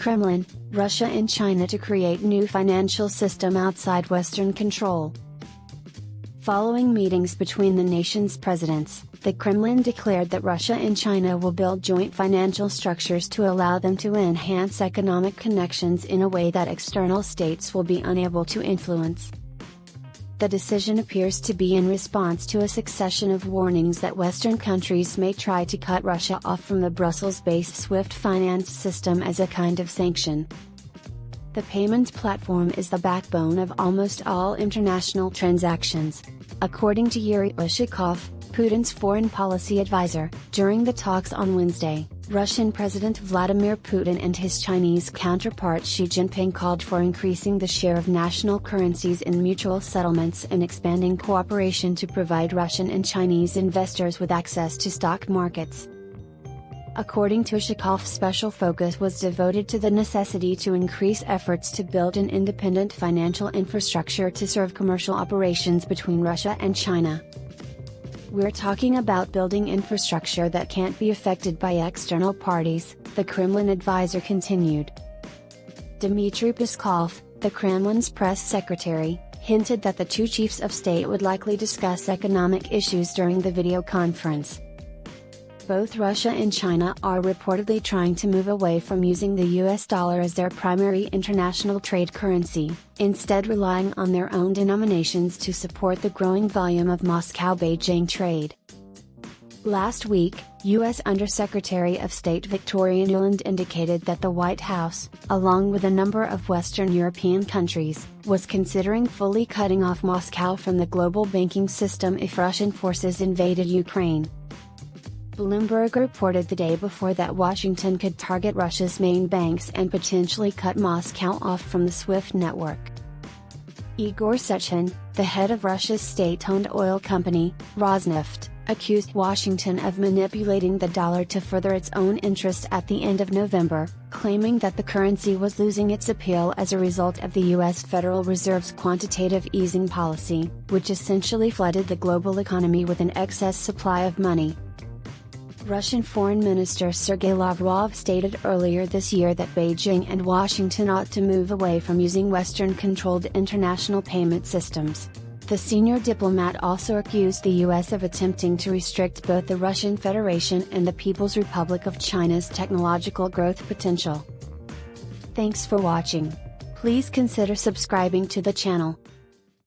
Kremlin, Russia and China to create new financial system outside Western control. Following meetings between the nation's presidents, the Kremlin declared that Russia and China will build joint financial structures to allow them to enhance economic connections in a way that external states will be unable to influence. The decision appears to be in response to a succession of warnings that Western countries may try to cut Russia off from the Brussels-based SWIFT finance system as a kind of sanction. The payment platform is the backbone of almost all international transactions, according to Yuri Ushakov, Putin's foreign policy advisor. During the talks on Wednesday, Russian President Vladimir Putin and his Chinese counterpart Xi Jinping called for increasing the share of national currencies in mutual settlements and expanding cooperation to provide Russian and Chinese investors with access to stock markets. According to Ushakov, special focus was devoted to the necessity to increase efforts to build an independent financial infrastructure to serve commercial operations between Russia and China. "We're talking about building infrastructure that can't be affected by external parties," the Kremlin advisor continued. Dmitry Peskov, the Kremlin's press secretary, hinted that the two chiefs of state would likely discuss economic issues during the video conference. Both Russia and China are reportedly trying to move away from using the US dollar as their primary international trade currency, instead relying on their own denominations to support the growing volume of Moscow-Beijing trade. Last week, U.S. Undersecretary of State Victoria Nuland indicated that the White House, along with a number of Western European countries, was considering fully cutting off Moscow from the global banking system if Russian forces invaded Ukraine. Bloomberg reported the day before that Washington could target Russia's main banks and potentially cut Moscow off from the SWIFT network. Igor Sechin, the head of Russia's state-owned oil company, Rosneft, accused Washington of manipulating the dollar to further its own interest at the end of November, claiming that the currency was losing its appeal as a result of the U.S. Federal Reserve's quantitative easing policy, which essentially flooded the global economy with an excess supply of money. Russian Foreign Minister Sergei Lavrov stated earlier this year that Beijing and Washington ought to move away from using Western-controlled international payment systems. The senior diplomat also accused the U.S. of attempting to restrict both the Russian Federation and the People's Republic of China's technological growth potential. Thanks for watching. Please consider subscribing to the channel.